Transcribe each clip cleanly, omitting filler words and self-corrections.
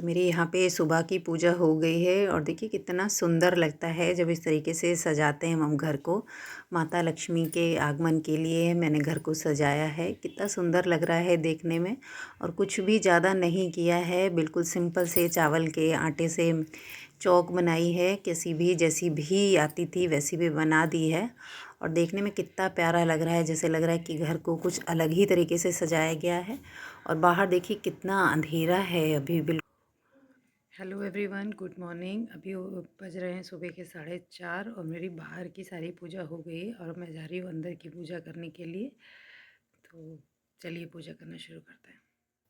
मेरे यहाँ पे सुबह की पूजा हो गई है और देखिए कितना सुंदर लगता है जब इस तरीके से सजाते हैं हम घर को। माता लक्ष्मी के आगमन के लिए मैंने घर को सजाया है, कितना सुंदर लग रहा है देखने में। और कुछ भी ज़्यादा नहीं किया है, बिल्कुल सिंपल से चावल के आटे से चौक बनाई है, किसी भी जैसी भी आती थी वैसी भी बना दी है। और देखने में कितना प्यारा लग रहा है, जैसे लग रहा है कि घर को कुछ अलग ही तरीके से सजाया गया है। और बाहर देखिए कितना अंधेरा है अभी बिल्कुल। Hello everyone, good morning. अभी बज रहे हैं सुबह के 4:30 और मेरी बाहर की सारी पूजा हो गई है और मैं जा रही हूँ अंदर की पूजा करने के लिए। तो चलिए पूजा करना शुरू करते हैं।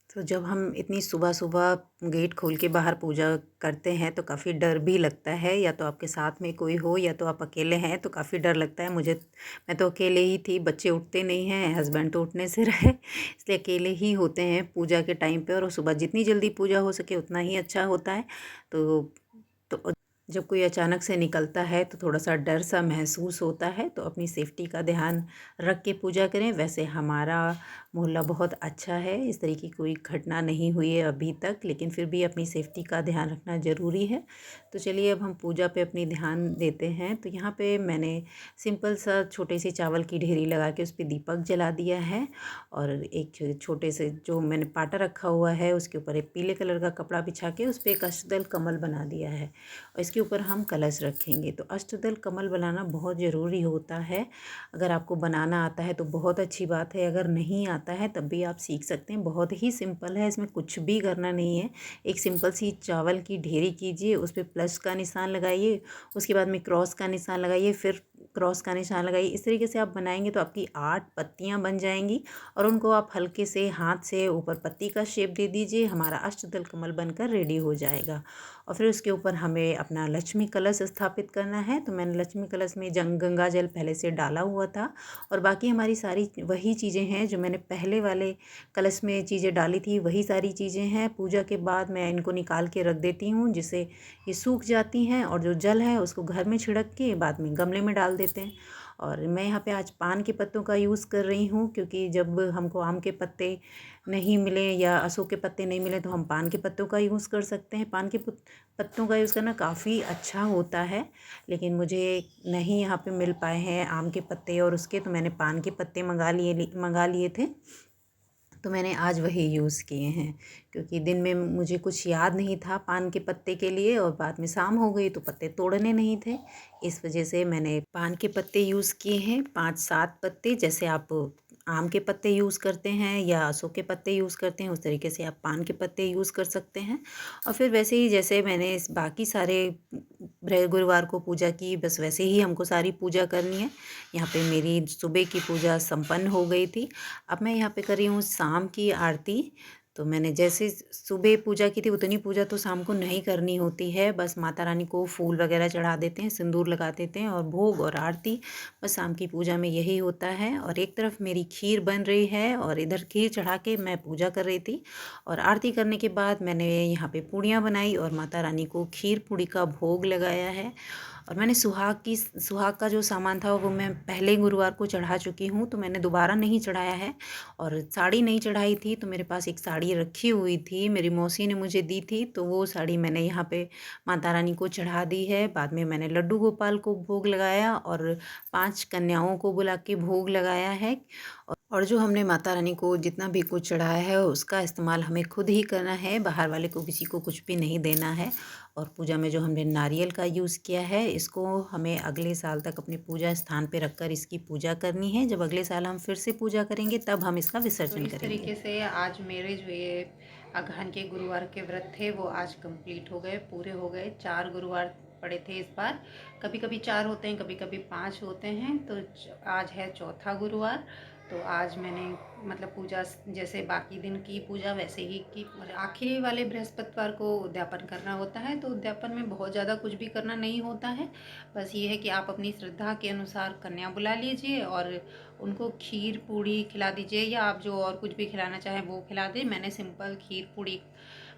तो जब हम इतनी सुबह सुबह गेट खोल के बाहर पूजा करते हैं तो काफ़ी डर भी लगता है, या तो आपके साथ में कोई हो या तो आप अकेले हैं, तो काफ़ी डर लगता है। मैं तो अकेले ही थी, बच्चे उठते नहीं हैं, हस्बैंड तो उठने से रहे, इसलिए अकेले ही होते हैं पूजा के टाइम पे। और सुबह जितनी जल्दी पूजा हो सके उतना ही अच्छा होता है। तो जब कोई अचानक से निकलता है तो थोड़ा सा डर सा महसूस होता है, तो अपनी सेफ्टी का ध्यान रख के पूजा करें। वैसे हमारा मोहल्ला बहुत अच्छा है, इस तरीके की कोई घटना नहीं हुई है अभी तक, लेकिन फिर भी अपनी सेफ्टी का ध्यान रखना ज़रूरी है। तो चलिए अब हम पूजा पे अपनी ध्यान देते हैं। तो यहाँ पे मैंने सिंपल सा छोटे से चावल की ढेरी लगा के उस पर दीपक जला दिया है। और एक छोटे से जो मैंने पाटा रखा हुआ है उसके ऊपर एक पीले कलर का कपड़ा बिछा के उस पर एक अष्टदल कमल बना दिया है और इसके ऊपर हम कलश रखेंगे। तो अष्टदल कमल बनाना बहुत ज़रूरी होता है। अगर आपको बनाना आता है तो बहुत अच्छी बात है, अगर नहीं आता है तब भी आप सीख सकते हैं। बहुत ही सिंपल है, इसमें कुछ भी करना नहीं है। एक सिंपल सी चावल की ढेरी कीजिए, उस पर प्लस का निशान लगाइए, उसके बाद में क्रॉस का निशान लगाइए, फिर क्रॉस का निशान लगाइए। इस तरीके से आप बनाएंगे तो आपकी 8 पत्तियां बन जाएंगी और उनको आप हल्के से हाथ से ऊपर पत्ती का शेप दे दीजिए, हमारा अष्टदल कमल बनकर रेडी हो जाएगा। और फिर उसके ऊपर हमें अपना लक्ष्मी कलश स्थापित करना है। तो मैंने लक्ष्मी कलश में गंगा जल पहले से डाला हुआ था और बाकी हमारी सारी वही चीज़ें हैं जो मैंने पहले वाले कलश में चीज़ें डाली थी, वही सारी चीज़ें हैं। पूजा के बाद मैं इनको निकाल के रख देती हूँ जिससे ये सूख जाती हैं, और जो जल है उसको घर में छिड़क के बाद में गमले में डाल देते हैं। और मैं यहाँ पे आज पान के पत्तों का यूज़ कर रही हूँ, क्योंकि जब हमको आम के पत्ते नहीं मिले या अशोक के पत्ते नहीं मिले तो हम पान के पत्तों का यूज़ कर सकते हैं। पान के पत्तों का यूज़ करना काफ़ी अच्छा होता है, लेकिन मुझे नहीं यहाँ पे मिल पाए हैं आम के पत्ते और उसके, तो मैंने पान के पत्ते मंगा लिए थे। तो मैंने आज वही यूज़ किए हैं, क्योंकि दिन में मुझे कुछ याद नहीं था पान के पत्ते के लिए और बाद में शाम हो गई तो पत्ते तोड़ने नहीं थे। इस वजह से मैंने पान के पत्ते यूज़ किए हैं, 5-7 पत्ते। जैसे आप आम के पत्ते यूज़ करते हैं या अशोक के पत्ते यूज़ करते हैं, उस तरीके से आप पान के पत्ते यूज़ कर सकते हैं। और फिर वैसे ही जैसे मैंने इस बाकी सारे गुरुवार को पूजा की, बस वैसे ही हमको सारी पूजा करनी है। यहाँ पे मेरी सुबह की पूजा संपन्न हो गई थी। अब मैं यहाँ पे कर रही हूँ शाम की आरती। तो मैंने जैसे सुबह पूजा की थी उतनी पूजा तो शाम को नहीं करनी होती है, बस माता रानी को फूल वगैरह चढ़ा देते हैं, सिंदूर लगा देते हैं और भोग और आरती, बस शाम की पूजा में यही होता है। और एक तरफ मेरी खीर बन रही है और इधर खीर चढ़ा के मैं पूजा कर रही थी। और आरती करने के बाद मैंने यहाँ पे पूड़ियाँ बनाई और माता रानी को खीर पूड़ी का भोग लगाया है। और मैंने सुहाग का जो सामान था वो मैं पहले गुरुवार को चढ़ा चुकी हूँ, तो मैंने दोबारा नहीं चढ़ाया है। और साड़ी नहीं चढ़ाई थी, तो मेरे पास एक साड़ी रखी हुई थी, मेरी मौसी ने मुझे दी थी, तो वो साड़ी मैंने यहाँ पे माता रानी को चढ़ा दी है। बाद में मैंने लड्डू गोपाल को भोग लगाया और 5 कन्याओं को बुला के भोग लगाया है। और जो हमने माता रानी को जितना भी कुछ चढ़ाया है उसका इस्तेमाल हमें खुद ही करना है, बाहर वाले को किसी को कुछ भी नहीं देना है। और पूजा में जो हमने नारियल का यूज़ किया है, इसको हमें अगले साल तक अपने पूजा स्थान पे रखकर इसकी पूजा करनी है। जब अगले साल हम फिर से पूजा करेंगे तब हम इसका विसर्जन करेंगे। इस तरीके से आज मेरे जो ये अगहन के गुरुवार के व्रत थे वो आज कंप्लीट हो गए, पूरे हो गए। 4 गुरुवार पड़े थे इस बार, कभी कभी 4 होते हैं, कभी कभी 5 होते हैं। तो आज है चौथा गुरुवार। तो आज मैंने मतलब पूजा जैसे बाकी दिन की पूजा वैसे ही की। और आखिरी वाले बृहस्पतिवार को उद्यापन करना होता है, तो उद्यापन में बहुत ज़्यादा कुछ भी करना नहीं होता है। बस ये है कि आप अपनी श्रद्धा के अनुसार कन्या बुला लीजिए और उनको खीर पूड़ी खिला दीजिए, या आप जो और कुछ भी खिलाना चाहें वो खिला दें। मैंने सिंपल खीर पूड़ी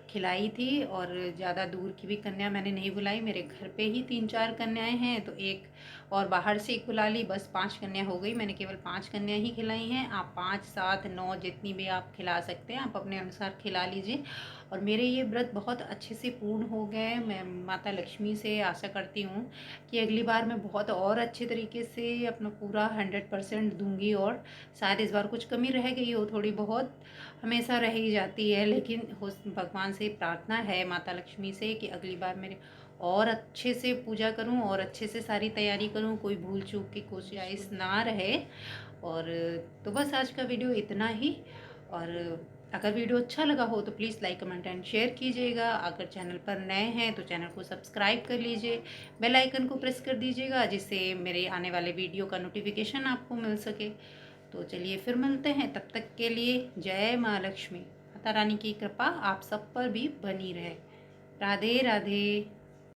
खिलाई थी और ज़्यादा दूर की भी कन्या मैंने नहीं बुलाई। मेरे घर पे ही 3-4 कन्याएं हैं, तो एक और बाहर से एक बुला ली, बस 5 कन्या हो गई। मैंने केवल 5 कन्या ही खिलाई हैं। आप 5, 7, 9 जितनी भी आप खिला सकते हैं आप अपने अनुसार खिला लीजिए। और मेरे ये व्रत बहुत अच्छे से पूर्ण हो गए। मैं माता लक्ष्मी से आशा करती हूँ कि अगली बार मैं बहुत और अच्छे तरीके से अपना पूरा 100% दूंगी। और शायद इस बार कुछ कमी रह गई हो, थोड़ी बहुत हमेशा रह ही जाती है, लेकिन भगवान से प्रार्थना है, माता लक्ष्मी से, कि अगली बार मेरे और अच्छे से पूजा करूं और अच्छे से सारी तैयारी करूं, कोई भूल चूक की कोशिश ना रहे। और तो बस आज का वीडियो इतना ही। और अगर वीडियो अच्छा लगा हो तो please like comment and share कीजिएगा। अगर चैनल पर नए हैं तो चैनल को सब्सक्राइब कर लीजिए, बेल आइकन को प्रेस कर दीजिएगा, जिससे मेरे आने वाले वीडियो का नोटिफिकेशन आपको मिल सके। तो चलिए फिर मिलते हैं, तब तक के लिए जय माँ लक्ष्मी। माता रानी की कृपा आप सब पर भी बनी रहे। राधे राधे।